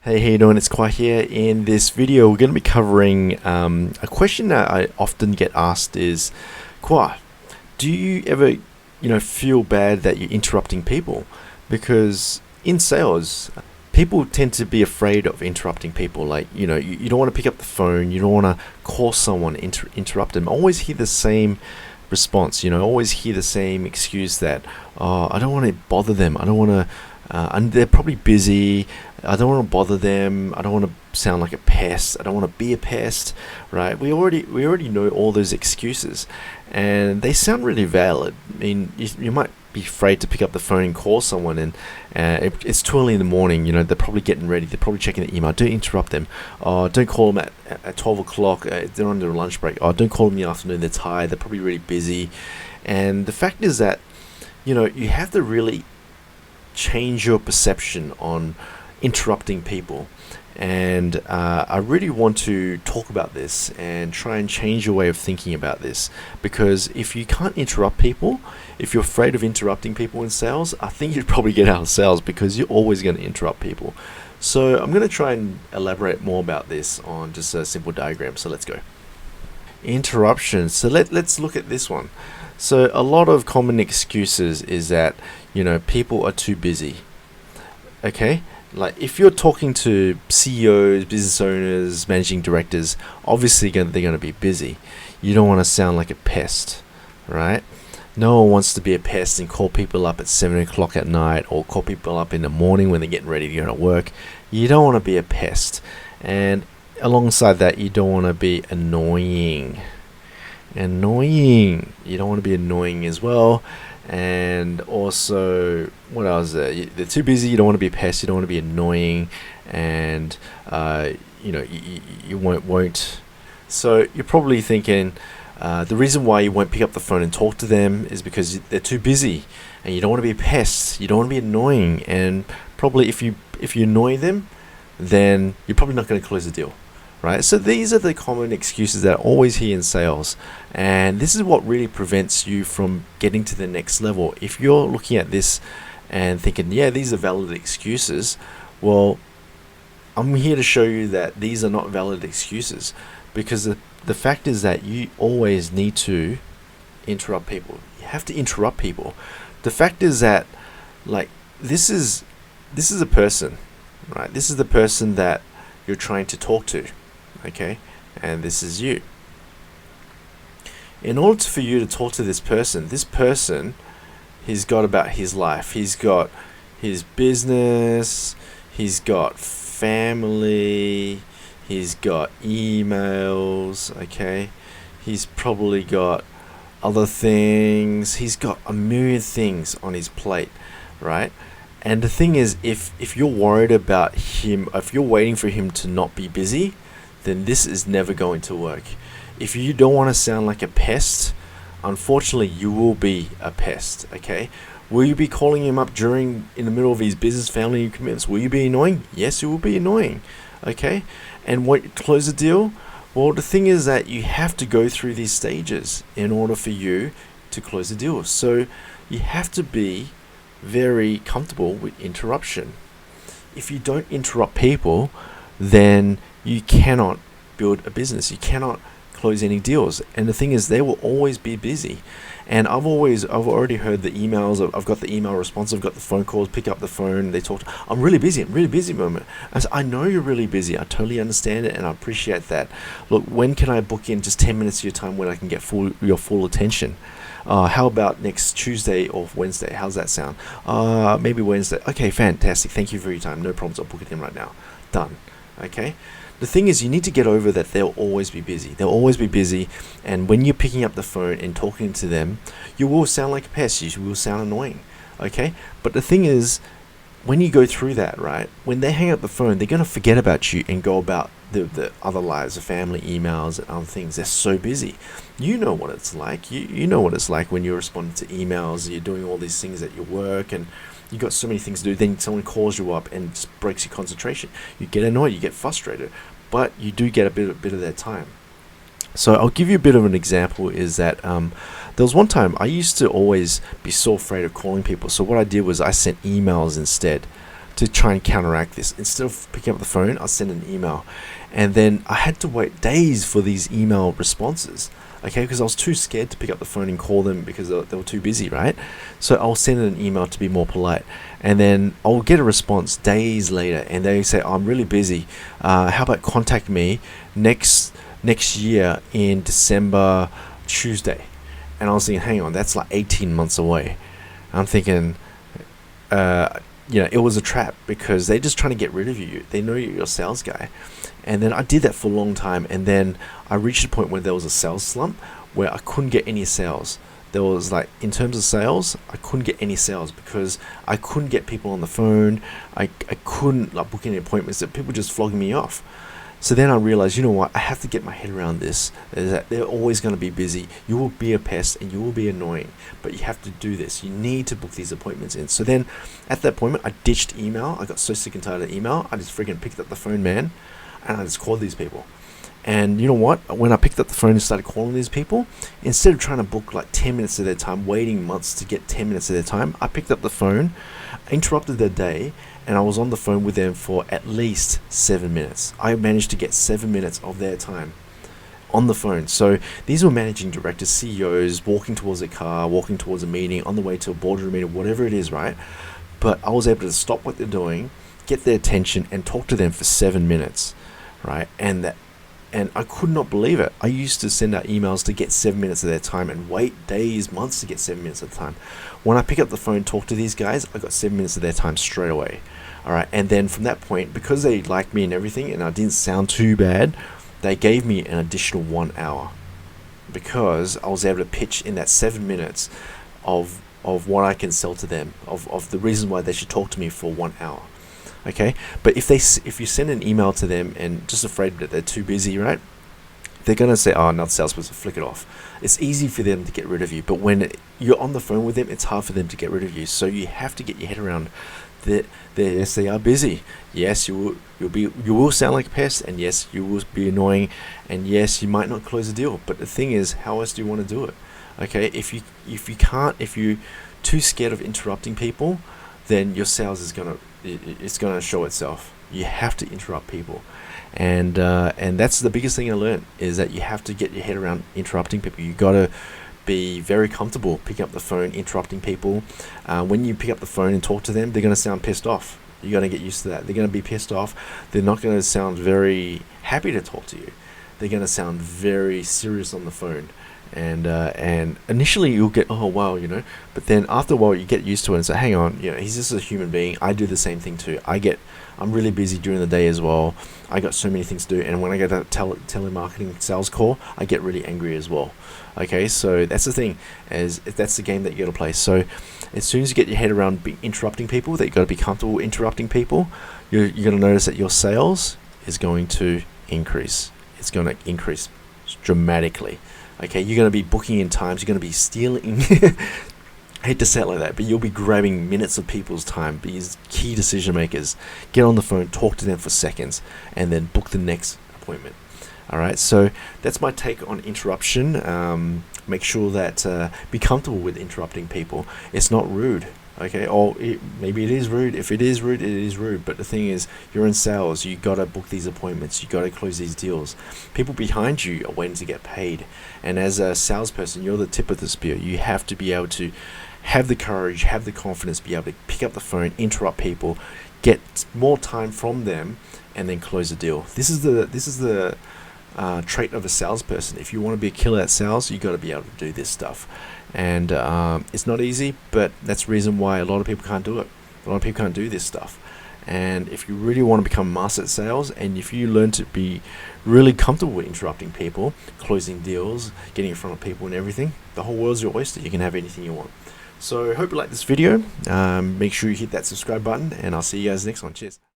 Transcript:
Hey, how you doing? It's Khoa here. In this video, we're going to be covering a question that I often get asked is, Khoa, do you ever, feel bad that you're interrupting people? Because in sales, people tend to be afraid of interrupting people. Like, you don't want to pick up the phone, you don't want to call someone, interrupt them. I always hear the same response, always hear the same excuse that, oh, I don't want to bother them. I don't want to, and they're probably busy. I don't want to bother them. I don't want to sound like a pest. I don't want to be a pest, right? We already know all those excuses, and they sound really valid. I mean, you might be afraid to pick up the phone and call someone, and it's too early in the morning. They're probably getting ready. They're probably checking the email. Don't interrupt them. Don't call them at 12 o'clock. They're on their lunch break. Don't call them in the afternoon. They're tired. They're probably really busy. And the fact is that, you have to really change your perception on interrupting people, and I really want to talk about this and try and change your way of thinking about this, because if you can't interrupt people, if you're afraid of interrupting people in sales, I think you'd probably get out of sales, because you're always going to interrupt people. So I'm going to try and elaborate more about this on just a simple diagram. So let's go. Interruptions. So let's look at this one. So a lot of common excuses is that people are too busy. Okay, like if you're talking to CEOs, business owners, managing directors, obviously they're going to be busy. You don't want to sound like a pest, right? No one wants to be a pest and call people up at 7 o'clock at night, or call people up in the morning when they're getting ready to go to work. You don't want to be a pest, and alongside that, you don't want to be annoying. You don't want to be annoying as well. And also, what else? They're too busy. You don't want to be a pest. You don't want to be annoying, and you won't. So you're probably thinking the reason why you won't pick up the phone and talk to them is because they're too busy, and you don't want to be a pest. You don't want to be annoying, and probably if you annoy them, then you're probably not going to close the deal. Right, so these are the common excuses that I always hear in sales, and this is what really prevents you from getting to the next level. If you're looking at this and thinking, yeah, these are valid excuses, well, I'm here to show you that these are not valid excuses, because the fact is that you always need to interrupt people. You have to interrupt people. The fact is that, like, this is a person, right? This is the person that you're trying to talk to. Okay, and this is you. In order for you to talk to this person, he's got about his life. He's got his business, he's got family, he's got emails, okay? He's probably got other things. He's got a million things on his plate, right? And the thing is, if you're worried about him, if you're waiting for him to not be busy, then this is never going to work. If you don't want to sound like a pest, unfortunately you will be a pest. Okay, will you be calling him up in the middle of his business, family commitments? Will you be annoying? Yes, you will be annoying. Okay, and what, close the deal? Well, the thing is that you have to go through these stages in order for you to close the deal. So you have to be very comfortable with interruption. If you don't interrupt people, then you cannot build a business. You cannot close any deals. And the thing is, they will always be busy. And I've already heard the emails. I've got the email response. I've got the phone calls. Pick up the phone. They talk. I'm really busy. Moment. I know you're really busy. I totally understand it, and I appreciate that. Look, when can I book in just 10 minutes of your time when I can get your full attention? How about next Tuesday or Wednesday? How's that sound? Maybe Wednesday. Okay, fantastic. Thank you for your time. No problems. I'll book it in right now. Done. Okay. The thing is, you need to get over that they'll always be busy. They'll always be busy, and when you're picking up the phone and talking to them, you will sound like a pest. You will sound annoying. Okay. But the thing is, when you go through that, right, when they hang up the phone, they're going to forget about you and go about the other lives, the family, emails, and other things. They're so busy. You know what it's like. You know what it's like when you're responding to emails, you're doing all these things at your work, and you got so many things to do. Then someone calls you up and just breaks your concentration. You get annoyed, you get frustrated, but you do get a bit of their time. So I'll give you a bit of an example. Is that there was one time I used to always be so afraid of calling people. So what I did was I sent emails instead to try and counteract this. Instead of picking up the phone, I'll send an email. And then I had to wait days for these email responses, okay, because I was too scared to pick up the phone and call them because they were too busy, right? So I'll send an email to be more polite, and then I'll get a response days later, and they say, I'm really busy. How about contact me next year in December, Tuesday? And I was thinking, hang on, that's like 18 months away. I'm thinking, it was a trap, because they're just trying to get rid of you. They know you're a sales guy. And then I did that for a long time, and then I reached a point where there was a sales slump where I couldn't get any sales. There was, like, in terms of sales, I couldn't get any sales because I couldn't get people on the phone. I couldn't, like, book any appointments. That people just flogging me off. So then I realized, you know what, I have to get my head around this, is that they're always going to be busy. You will be a pest and you will be annoying, but you have to do this. You need to book these appointments in. So then at that appointment, I ditched email. I got so sick and tired of email, I just freaking picked up the phone, man, and I just called these people. And you know what, when I picked up the phone and started calling these people, instead of trying to book like 10 minutes of their time, waiting months to get 10 minutes of their time, I picked up the phone, interrupted their day, and I was on the phone with them for at least 7 minutes. I managed to get 7 minutes of their time on the phone. So these were managing directors, CEOs, walking towards a car, walking towards a meeting, on the way to a boardroom meeting, whatever it is, right? But I was able to stop what they're doing, get their attention, and talk to them for 7 minutes, right? And I could not believe it. I used to send out emails to get 7 minutes of their time and wait days, months to get 7 minutes of the time. When I pick up the phone, talk to these guys, I got 7 minutes of their time straight away. All right, and then from that point, because they liked me and everything, and I didn't sound too bad, they gave me an additional 1 hour, because I was able to pitch in that 7 minutes of what I can sell to them, of the reason why they should talk to me for 1 hour. Okay, but if you send an email to them and just afraid that they're too busy, right, they're gonna say, oh, another salesperson, flick it off. It's easy for them to get rid of you, but when you're on the phone with them, it's hard for them to get rid of you. So you have to get your head around that. Yes, they are busy. Yes, you will sound like a pest, and yes, you will be annoying, and yes, you might not close a deal. But the thing is, how else do you want to do it? Okay, if you're too scared of interrupting people, then your sales is gonna show itself. You have to interrupt people, and that's the biggest thing I learned, is that you have to get your head around interrupting people. You gotta be very comfortable picking up the phone, interrupting people. When you pick up the phone and talk to them, they're gonna sound pissed off. You gotta get used to that. They're gonna be pissed off. They're not gonna sound very happy to talk to you. They're gonna sound very serious on the phone. And initially you'll get, oh wow, but then after a while you get used to it and say, hang on, he's just a human being. I do the same thing too. I'm really busy during the day as well. I got so many things to do, and when I get a telemarketing sales call, I get really angry as well. Okay, so that's the thing, that's the game that you got to play. So as soon as you get your head around interrupting people, that you got to be comfortable interrupting people, you're going to notice that your sales is going to increase. It's going to increase dramatically. Okay, you're going to be booking in times, you're going to be stealing, I hate to say it like that, but you'll be grabbing minutes of people's time, these key decision makers. Get on the phone, talk to them for seconds, and then book the next appointment. Alright, so that's my take on interruption. Make sure that, be comfortable with interrupting people. It's not rude. Okay, or maybe it is rude. If it is rude, it is rude. But the thing is, you're in sales. You gotta book these appointments. You gotta close these deals. People behind you are waiting to get paid. And as a salesperson, you're the tip of the spear. You have to be able to have the courage, have the confidence, be able to pick up the phone, interrupt people, get more time from them, and then close the deal. This is the trait of a salesperson. If you want to be a killer at sales, you got to be able to do this stuff. And it's not easy, but that's the reason why a lot of people can't do it. A lot of people can't do this stuff. And if you really want to become a master at sales, and if you learn to be really comfortable with interrupting people, closing deals, getting in front of people and everything, the whole world's your oyster. You can have anything you want. So hope you like this video. Make sure you hit that subscribe button, and I'll see you guys next one. Cheers.